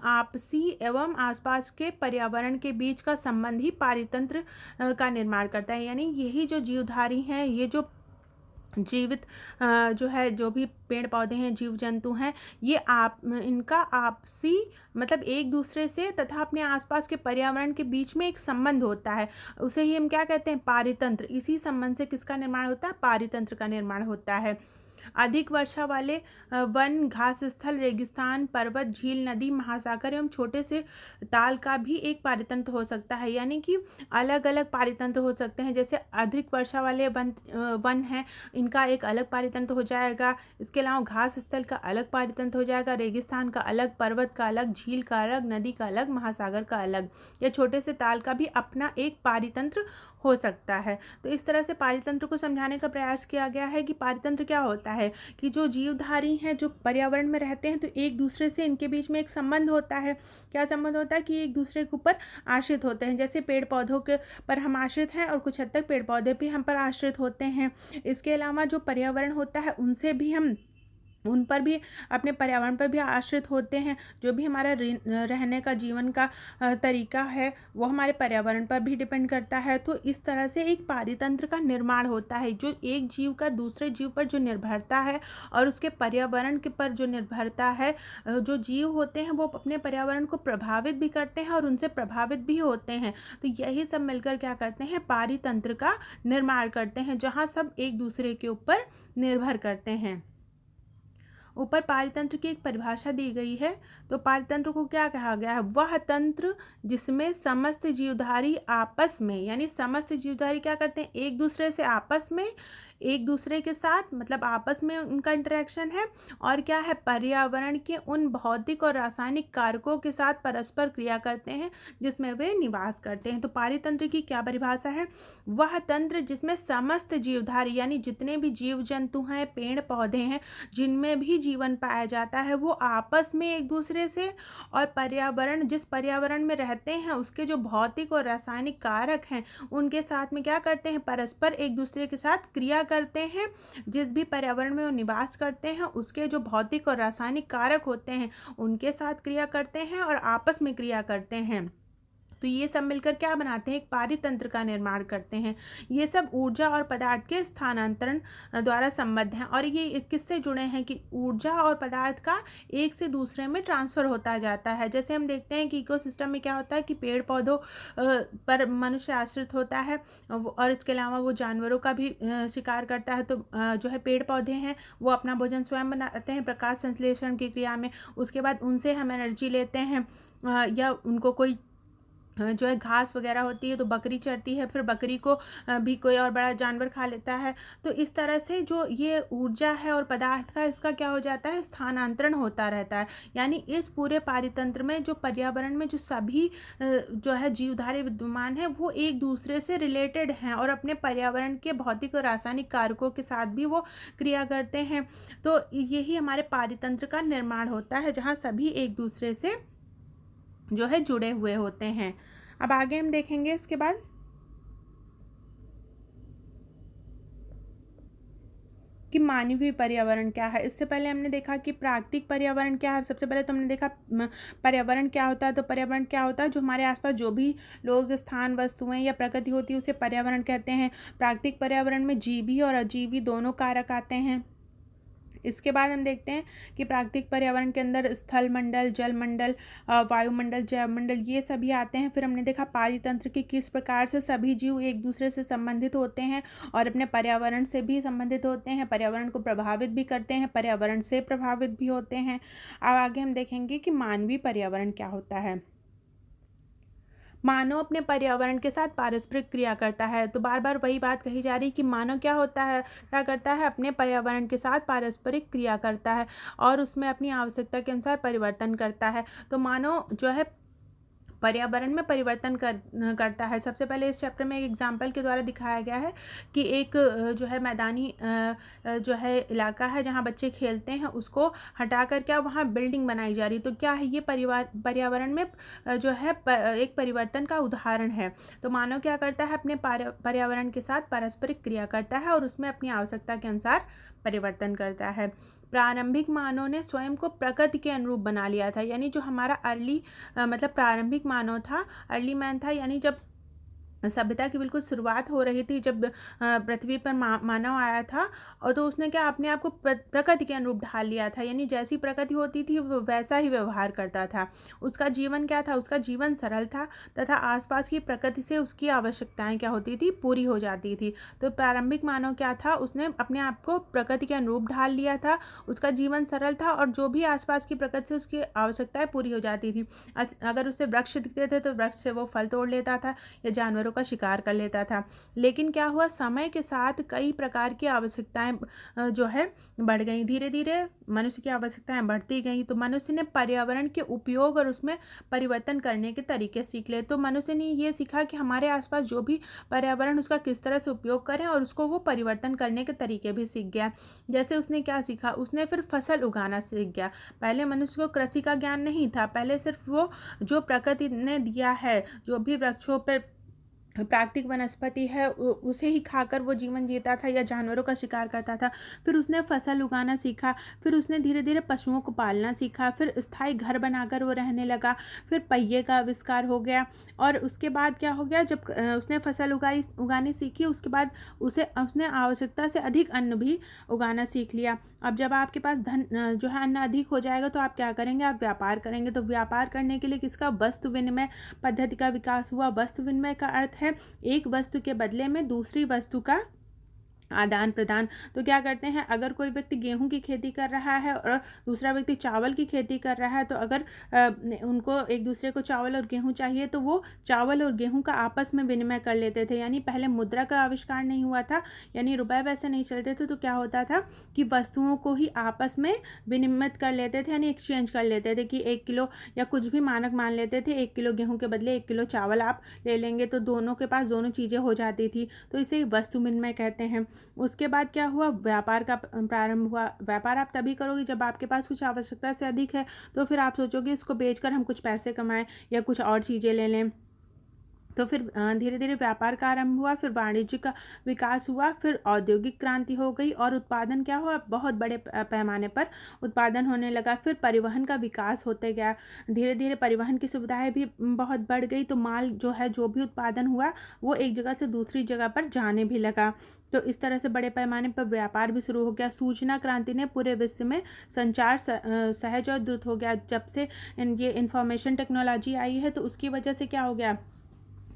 Speaker 1: आपसी एवं आसपास के पर्यावरण के बीच का संबंध ही पारितंत्र का निर्माण करता है। यानी यही जो जीवधारी हैं, ये जो जीवित जो है, जो भी पेड़ पौधे हैं, जीव जंतु हैं, ये इनका आपसी मतलब एक दूसरे से तथा अपने आसपास के पर्यावरण के बीच में एक संबंध होता है। उसे ही हम क्या कहते हैं, पारितंत्र। इसी संबंध से किसका निर्माण होता है, पारितंत्र का निर्माण होता है। अधिक वर्षा वाले वन, घास स्थल, रेगिस्तान, पर्वत, झील, नदी, महासागर एवं छोटे से ताल का भी एक पारितंत्र हो सकता है। यानी कि अलग अलग पारितंत्र हो सकते हैं। जैसे अधिक वर्षा वाले वन हैं, इनका एक अलग पारितंत्र हो जाएगा। इसके अलावा घास स्थल का अलग पारितंत्र हो जाएगा, रेगिस्तान का अलग, पर्वत का अलग, झील का अलग, नदी का अलग, महासागर का अलग, या छोटे से ताल का भी अपना एक पारितंत्र हो सकता है। तो इस तरह से पारितंत्र को समझाने का प्रयास किया गया है कि पारितंत्र क्या होता है, कि जो जीवधारी हैं, जो पर्यावरण में रहते हैं, तो एक दूसरे से इनके बीच में एक संबंध होता है। क्या संबंध होता है, कि एक दूसरे के ऊपर आश्रित होते हैं। जैसे पेड़ पौधों के पर हम आश्रित हैं और कुछ हद तक पेड़ पौधे भी हम पर आश्रित होते हैं। इसके अलावा जो पर्यावरण होता है उनसे भी हम उन पर भी, अपने पर्यावरण पर भी आश्रित होते हैं। जो भी हमारा रहने का, जीवन का तरीका है, वो हमारे पर्यावरण पर भी डिपेंड करता है। तो इस तरह से एक पारितंत्र का निर्माण होता है, जो एक जीव का दूसरे जीव पर जो निर्भरता है और उसके पर्यावरण के पर जो निर्भरता है, जो जीव होते हैं वो अपने पर्यावरण को प्रभावित भी करते हैं और उनसे प्रभावित भी होते हैं। तो यही सब मिलकर क्या करते हैं, पारितंत्र का निर्माण करते हैं, जहाँ सब एक दूसरे के ऊपर निर्भर करते हैं। ऊपर पारितंत्र की एक परिभाषा दी गई है। तो पारितंत्र को क्या कहा गया है, वह तंत्र जिसमें समस्त जीवधारी आपस में, यानी समस्त जीवधारी क्या करते हैं, एक दूसरे से आपस में, एक दूसरे के साथ, मतलब आपस में उनका इंटरेक्शन है, और क्या है, पर्यावरण के उन भौतिक और रासायनिक कारकों के साथ परस्पर क्रिया करते हैं जिसमें वे निवास करते हैं। तो पारितंत्र की क्या परिभाषा है, वह तंत्र जिसमें समस्त जीवधारी, यानी जितने भी जीव जंतु हैं, पेड़ पौधे हैं, जिनमें भी जीवन पाया जाता है, वो आपस में एक दूसरे से, और पर्यावरण, जिस पर्यावरण में रहते हैं उसके जो भौतिक और रासायनिक कारक हैं उनके साथ में क्या करते हैं, परस्पर एक दूसरे के साथ क्रिया करते हैं। जिस भी पर्यावरण में वो निवास करते हैं उसके जो भौतिक और रासायनिक कारक होते हैं उनके साथ क्रिया करते हैं और आपस में क्रिया करते हैं। तो ये सब मिलकर क्या बनाते हैं, एक पारितंत्र का निर्माण करते हैं। ये सब ऊर्जा और पदार्थ के स्थानांतरण द्वारा संबद्ध हैं। और ये किससे जुड़े हैं, कि ऊर्जा और पदार्थ का एक से दूसरे में ट्रांसफ़र होता जाता है। जैसे हम देखते हैं कि इकोसिस्टम में क्या होता है, कि पेड़ पौधों पर मनुष्य आश्रित होता है, और इसके अलावा वो जानवरों का भी शिकार करता है। तो जो है पेड़ पौधे हैं वो अपना भोजन स्वयं बनाते हैं प्रकाश संश्लेषण की क्रिया में। उसके बाद उनसे हम एनर्जी लेते हैं, या उनको कोई जो है घास वगैरह होती है तो बकरी चरती है, फिर बकरी को भी कोई और बड़ा जानवर खा लेता है। तो इस तरह से जो ये ऊर्जा है और पदार्थ का, इसका क्या हो जाता है, स्थानांतरण होता रहता है। यानी इस पूरे पारितंत्र में जो पर्यावरण में जो सभी जो है जीवधारी विद्यमान है वो एक दूसरे से रिलेटेड हैं और अपने पर्यावरण के भौतिक और रासायनिक कारकों के साथ भी वो क्रिया करते हैं। तो यही हमारे पारितंत्र का निर्माण होता है, जहाँ सभी एक दूसरे से जो है जुड़े हुए होते हैं। अब आगे हम देखेंगे इसके बाद कि मानवीय पर्यावरण क्या है। इससे पहले हमने देखा कि प्राकृतिक पर्यावरण क्या है। सबसे पहले तो हमने देखा पर्यावरण क्या होता है। तो पर्यावरण क्या होता है, जो हमारे आसपास जो भी लोग, स्थान, वस्तुएं या प्रकृति होती है उसे पर्यावरण कहते हैं। प्राकृतिक पर्यावरण में जीवी और अजीवी दोनों कारक आते हैं। इसके बाद हम देखते हैं कि प्राकृतिक पर्यावरण के अंदर स्थल मंडल, जल मंडल, वायुमंडल, जैव मंडल, ये सभी आते हैं। फिर हमने देखा पारितंत्र की किस प्रकार से सभी जीव एक दूसरे से संबंधित होते हैं और अपने पर्यावरण से भी संबंधित होते हैं, पर्यावरण को प्रभावित भी करते हैं, पर्यावरण से प्रभावित भी होते हैं। अब आगे हम देखेंगे कि मानवीय पर्यावरण क्या होता है। मानव अपने पर्यावरण के साथ पारस्परिक क्रिया करता है। तो बार बार वही बात कही जा रही है कि मानव क्या होता है, क्या करता है, अपने पर्यावरण के साथ पारस्परिक क्रिया करता है और उसमें अपनी आवश्यकता के अनुसार परिवर्तन करता है। तो मानव जो है पर्यावरण में परिवर्तन करता है। सबसे पहले इस चैप्टर में एक एग्जाम्पल के द्वारा दिखाया गया है कि एक जो है मैदानी जो है इलाका है जहाँ बच्चे खेलते हैं, उसको हटाकर क्या वहाँ बिल्डिंग बनाई जा रही। तो क्या है, ये पर्यावरण में जो है एक परिवर्तन का उदाहरण है। तो मानव क्या करता है, अपने पर्यावरण के साथ पारस्परिक क्रिया करता है और उसमें अपनी आवश्यकता के अनुसार परिवर्तन करता है। प्रारंभिक मानव ने स्वयं को प्रकृति के अनुरूप बना लिया था। यानी जो हमारा मतलब प्रारंभिक मानव था, अर्ली मैन था, यानी जब सभ्यता की बिल्कुल शुरुआत हो रही थी, जब पृथ्वी पर मानव आया था, और तो उसने क्या अपने आप को प्रकृति के अनुरूप ढाल लिया था। यानी जैसी प्रकृति होती थी वो वैसा ही व्यवहार करता था। उसका जीवन क्या था, उसका जीवन सरल था तथा आसपास की प्रकृति से उसकी आवश्यकताएं क्या होती थी, पूरी हो जाती थी। तो प्रारंभिक मानव क्या था, उसने अपने आप को प्रकृति के अनुरूप ढाल लिया था, उसका जीवन सरल था और जो भी आसपास की प्रकृति से उसकी आवश्यकताएं पूरी हो जाती थी। अगर उसे वृक्ष दिखते थे तो वृक्ष से वो फल तोड़ लेता था या जानवरों का शिकार कर लेता था। लेकिन क्या हुआ, समय के साथ कई प्रकार की आवश्यकताएं जो है बढ़ गई। धीरे धीरे मनुष्य की आवश्यकताएं बढ़ती गई तो मनुष्य ने पर्यावरण के उपयोग और उसमें परिवर्तन करने के तरीके सीख ले। तो मनुष्य ने ये सीखा कि हमारे आसपास जो भी पर्यावरण, उसका किस तरह से उपयोग करें और उसको वो परिवर्तन करने के तरीके भी सीख गया। जैसे उसने क्या सीखा, उसने फिर फसल उगाना सीख गया। पहले मनुष्य को कृषि का ज्ञान नहीं था, पहले सिर्फ वो जो प्रकृति ने दिया है, जो भी वृक्षों पर प्राकृतिक वनस्पति है उसे ही खाकर वो जीवन जीता था या जानवरों का शिकार करता था। फिर उसने फसल उगाना सीखा, फिर उसने धीरे धीरे पशुओं को पालना सीखा, फिर स्थायी घर बनाकर वो रहने लगा, फिर पहिए का आविष्कार हो गया। और उसके बाद क्या हो गया, जब उसने फसल उगानी सीखी, उसके बाद उसने आवश्यकता से अधिक अन्न भी उगाना सीख लिया। अब जब आपके पास धन जो है अन्न अधिक हो जाएगा तो आप क्या करेंगे, आप व्यापार करेंगे। तो व्यापार करने के लिए किसका, वस्तु विनिमय पद्धति का विकास हुआ। वस्तु विनिमय का अर्थ है एक वस्तु के बदले में दूसरी वस्तु का आदान प्रदान। तो क्या करते हैं, अगर कोई व्यक्ति गेहूं की खेती कर रहा है और दूसरा व्यक्ति चावल की खेती कर रहा है, तो अगर उनको एक दूसरे को चावल और गेहूं चाहिए तो वो चावल और गेहूं का आपस में विनिमय कर लेते थे। यानी पहले मुद्रा का आविष्कार नहीं हुआ था, यानी रुपए वैसे नहीं चलते थे। तो क्या होता था कि वस्तुओं को ही आपस में विनिमय कर लेते थे, यानी एक्सचेंज कर लेते थे कि 1 किलो या कुछ भी मानक मान लेते थे, 1 किलो गेहूँ के बदले 1 किलो चावल आप ले लेंगे, तो दोनों के पास दोनों चीज़ें हो जाती थी। तो इसे वस्तु विनिमय कहते हैं। उसके बाद क्या हुआ, व्यापार का प्रारंभ हुआ। व्यापार आप तभी करोगे जब आपके पास कुछ आवश्यकता से अधिक है, तो फिर आप सोचोगे इसको बेचकर हम कुछ पैसे कमाएं या कुछ और चीज़ें ले लें। तो फिर धीरे धीरे व्यापार का आरंभ हुआ, फिर वाणिज्य का विकास हुआ, फिर औद्योगिक क्रांति हो गई और उत्पादन क्या हुआ, बहुत बड़े पैमाने पर उत्पादन होने लगा। फिर परिवहन का विकास होते गया, धीरे धीरे परिवहन की सुविधाएं भी बहुत बढ़ गई। तो माल जो है, जो भी उत्पादन हुआ वो एक जगह से दूसरी जगह पर जाने भी लगा। तो इस तरह से बड़े पैमाने पर व्यापार भी शुरू हो गया। सूचना क्रांति ने पूरे विश्व में संचार सहज और द्रुत हो गया। जब से ये इंफॉर्मेशन टेक्नोलॉजी आई है तो उसकी वजह से क्या हो गया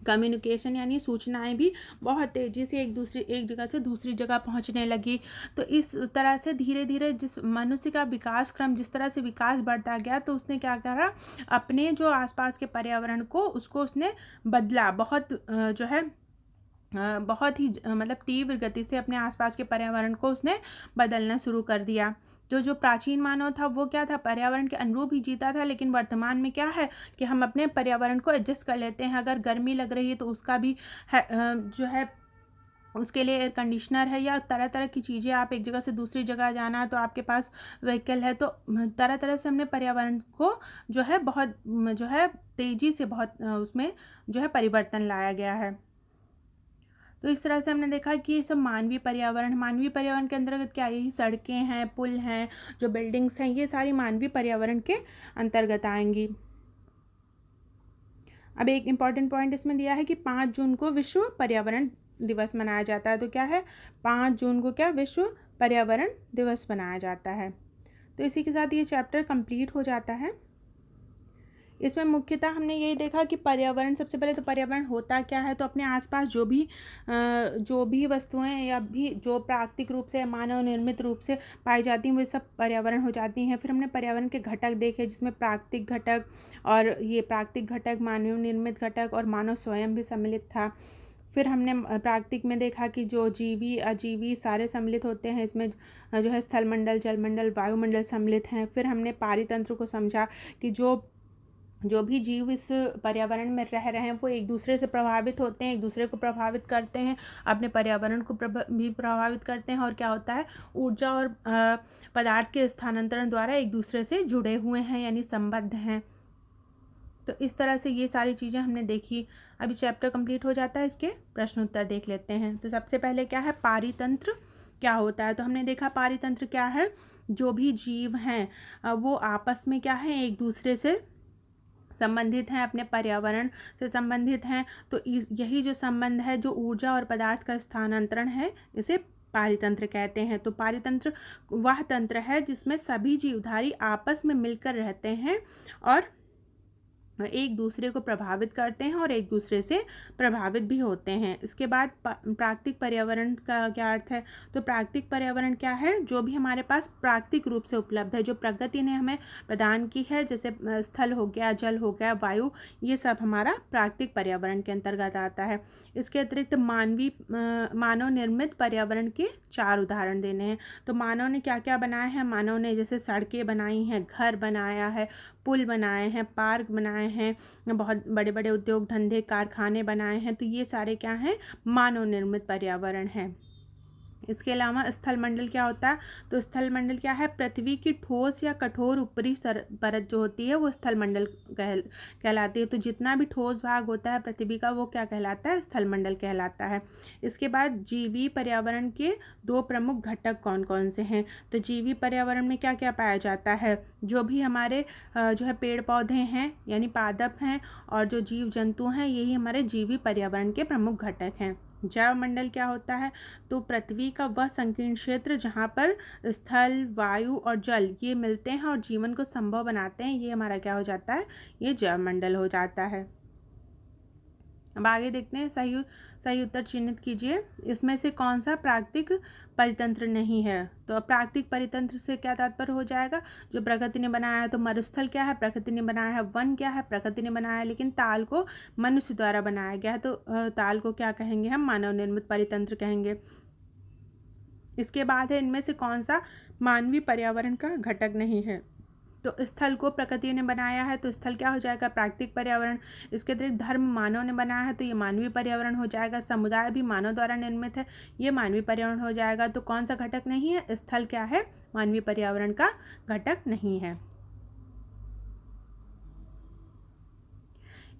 Speaker 1: कम्युनिकेशन यानी सूचनाएं भी बहुत तेज़ी से एक जगह से दूसरी जगह पहुंचने लगी। तो इस तरह से धीरे धीरे जिस मनुष्य का विकास क्रम जिस तरह से विकास बढ़ता गया, तो उसने क्या करा, अपने जो आसपास के पर्यावरण को उसको उसने बदला। बहुत जो है बहुत ही मतलब तीव्र गति से अपने आसपास के पर्यावरण को उसने बदलना शुरू कर दिया। जो प्राचीन मानव था वो क्या था, पर्यावरण के अनुरूप ही जीता था। लेकिन वर्तमान में क्या है कि हम अपने पर्यावरण को एडजस्ट कर लेते हैं। अगर गर्मी लग रही है तो उसका भी है जो है उसके लिए एयर कंडीशनर है, या तरह तरह की चीज़ें, आप एक जगह से दूसरी जगह जाना है तो आपके पास व्हीकल है। तो तरह तरह से हमने पर्यावरण को जो है बहुत जो है तेज़ी से बहुत उसमें जो है परिवर्तन लाया गया है। तो इस तरह से हमने देखा कि ये सब मानवीय पर्यावरण के अंतर्गत क्या, यही सड़कें हैं, पुल हैं, जो बिल्डिंग्स हैं, ये सारी मानवीय पर्यावरण के अंतर्गत आएंगी। अब एक इम्पॉर्टेंट पॉइंट इसमें दिया है कि 5 जून को विश्व पर्यावरण दिवस मनाया जाता है। तो क्या है, 5 जून को क्या विश्व पर्यावरण दिवस मनाया जाता है। तो इसी के साथ ये चैप्टर कंप्लीट हो जाता है। इसमें मुख्यतः हमने यही देखा कि पर्यावरण, सबसे पहले तो पर्यावरण होता क्या है। तो अपने आसपास जो भी वस्तुएं या भी जो प्राकृतिक रूप से मानव निर्मित रूप से पाई जाती हैं, वे सब पर्यावरण हो जाती हैं। फिर हमने पर्यावरण के घटक देखे, जिसमें प्राकृतिक घटक, और ये प्राकृतिक घटक, मानव निर्मित घटक और मानव स्वयं भी सम्मिलित था। फिर हमने प्राकृतिक में देखा कि जो जीवी अजीवी सारे सम्मिलित होते हैं। इसमें जो है स्थलमंडल, जलमंडल, वायुमंडल सम्मिलित हैं। फिर हमने पारितंत्र को समझा कि जो भी जीव इस पर्यावरण में रह रहे हैं वो एक दूसरे से प्रभावित होते हैं, एक दूसरे को प्रभावित करते हैं, अपने पर्यावरण को भी प्रभावित करते हैं। और क्या होता है, ऊर्जा और पदार्थ के स्थानांतरण द्वारा एक दूसरे से जुड़े हुए हैं, यानी संबद्ध हैं। तो इस तरह से ये सारी चीज़ें हमने देखी। अभी चैप्टर कंप्लीट हो जाता है, इसके प्रश्न उत्तर देख लेते हैं। तो सबसे पहले क्या है, पारितंत्र क्या होता है। तो हमने देखा पारितंत्र क्या है, जो भी जीव हैं वो आपस में क्या है, एक दूसरे से संबंधित हैं, अपने पर्यावरण से संबंधित हैं। तो यही जो संबंध है, जो ऊर्जा और पदार्थ का स्थानांतरण है, इसे पारितंत्र कहते हैं। तो पारितंत्र वह तंत्र है जिसमें सभी जीवधारी आपस में मिलकर रहते हैं और एक दूसरे को प्रभावित करते हैं और एक दूसरे से प्रभावित भी होते हैं। इसके बाद प्राकृतिक पर्यावरण का क्या अर्थ है। तो प्राकृतिक पर्यावरण क्या है, जो भी हमारे पास प्राकृतिक रूप से उपलब्ध है, जो प्रकृति ने हमें प्रदान की है, जैसे स्थल हो गया, जल हो गया, वायु, ये सब हमारा प्राकृतिक पर्यावरण के अंतर्गत आता है। इसके अतिरिक्त मानव निर्मित पर्यावरण के 4 उदाहरण देने हैं। तो मानव ने क्या क्या बनाया है, मानव ने जैसे सड़कें बनाई हैं, घर बनाया है, पुल बनाए हैं, पार्क बनाए हैं, बहुत बड़े बड़े उद्योग धंधे कारखाने बनाए हैं। तो ये सारे क्या हैं, मानव निर्मित पर्यावरण हैं। इसके अलावा स्थल मंडल क्या होता है। तो स्थल मंडल क्या है, पृथ्वी की ठोस या कठोर ऊपरी परत जो होती है वो स्थल मंडल कहलाती है। तो जितना भी ठोस भाग होता है पृथ्वी का, वो क्या कहलाता है, स्थल मंडल कहलाता है। इसके बाद जीवी पर्यावरण के 2 प्रमुख घटक कौन कौन से हैं। तो जीवी पर्यावरण में क्या क्या पाया जाता है, जो भी हमारे जो है पेड़ पौधे हैं यानी पादप हैं, और जो जीव जंतु हैं, यही हमारे जीवी पर्यावरण के प्रमुख घटक हैं। जैव मंडल क्या होता है। तो पृथ्वी का वह संकीर्ण क्षेत्र जहाँ पर स्थल, वायु और जल ये मिलते हैं और जीवन को संभव बनाते हैं, ये हमारा क्या हो जाता है, ये जैव मंडल हो जाता है। अब आगे देखते हैं, सही उत्तर चिन्हित कीजिए। इसमें से कौन सा प्राकृतिक परितंत्र नहीं है। तो प्राकृतिक परितंत्र से क्या तात्पर्य हो जाएगा, जो प्रकृति ने बनाया है। तो मरुस्थल क्या है, प्रकृति ने बनाया है। वन क्या है, प्रकृति ने बनाया है। लेकिन ताल को मनुष्य द्वारा बनाया गया है, तो ताल को क्या कहेंगे हम, मानव निर्मित परितंत्र कहेंगे। इसके बाद है, इनमें से कौन सा मानवीय पर्यावरण का घटक नहीं है। तो स्थल को प्रकृति ने बनाया है, तो स्थल क्या हो जाएगा, प्राकृतिक पर्यावरण। इसके अतिरिक्त धर्म मानव ने बनाया है, तो ये मानवीय पर्यावरण हो जाएगा। समुदाय भी मानव द्वारा निर्मित है, ये मानवीय पर्यावरण हो जाएगा। तो कौन सा घटक नहीं है, स्थल क्या है, मानवीय पर्यावरण का घटक नहीं है।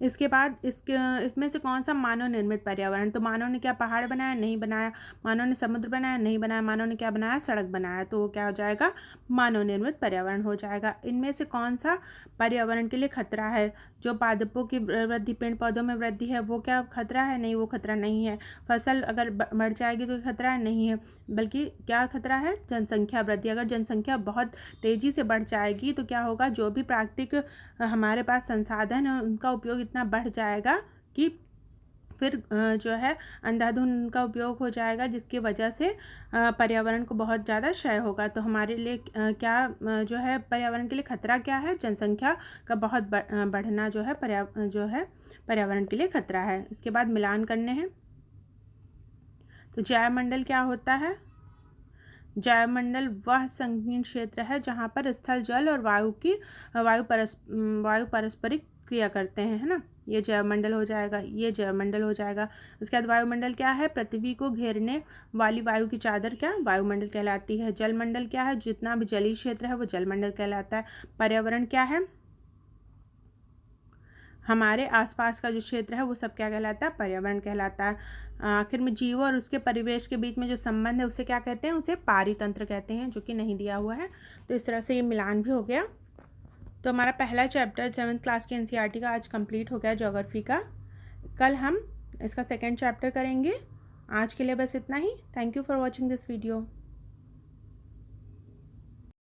Speaker 1: इसके बाद इसमें से कौन सा मानव निर्मित पर्यावरण। तो मानव ने क्या पहाड़ बनाया, नहीं बनाया। मानव ने समुद्र बनाया, नहीं बनाया। मानव ने क्या बनाया, सड़क बनाया। तो वो क्या हो जाएगा, मानव निर्मित पर्यावरण हो जाएगा। इनमें से कौन सा पर्यावरण के लिए खतरा है। जो पादपों की वृद्धि, पेड़ पौधों में वृद्धि है, वो क्या खतरा है, नहीं, वो खतरा नहीं है। फसल अगर बढ़ जाएगी तो खतरा है, नहीं है। बल्कि क्या खतरा है, जनसंख्या वृद्धि। अगर जनसंख्या बहुत तेज़ी से बढ़ जाएगी तो क्या होगा, जो भी प्राकृतिक हमारे पास संसाधन है उनका उपयोग इतना बढ़ जाएगा कि फिर जो है अंधाधुंध का उपयोग हो जाएगा, जिसकी वजह से पर्यावरण को बहुत ज़्यादा क्षय होगा। तो हमारे लिए क्या जो है पर्यावरण के लिए खतरा क्या है? जनसंख्या का बहुत बढ़ना जो है पर्यावरण के लिए खतरा है। इसके बाद मिलान करने हैं। तो जैवमंडल क्या होता है? जैवमंडल वह संकीर्ण क्षेत्र है जहाँ पर स्थल, जल और वायु पारस्परिक क्रिया करते हैं, है ना। ये जैवमंडल हो जाएगा, ये जैवमंडल हो जाएगा। उसके बाद वायुमंडल क्या है? पृथ्वी को घेरने वाली वायु की चादर क्या वायुमंडल कहलाती है। जलमंडल क्या है? जितना भी जलीय क्षेत्र है वो जलमंडल कहलाता है। पर्यावरण क्या है? हमारे आसपास का जो क्षेत्र है वो सब क्या कहलाता है? पर्यावरण कहलाता है। आखिर में जीव और उसके परिवेश के बीच में जो संबंध है उसे क्या कहते हैं? उसे पारितंत्र कहते हैं, जो कि नहीं दिया हुआ है। तो इस तरह से ये मिलान भी हो गया। तो हमारा पहला चैप्टर 7th क्लास के एनसीईआरटी का आज कंप्लीट हो गया, ज्योग्राफी का। कल हम इसका सेकंड चैप्टर करेंगे। आज के लिए बस इतना ही। Thank you for watching this video.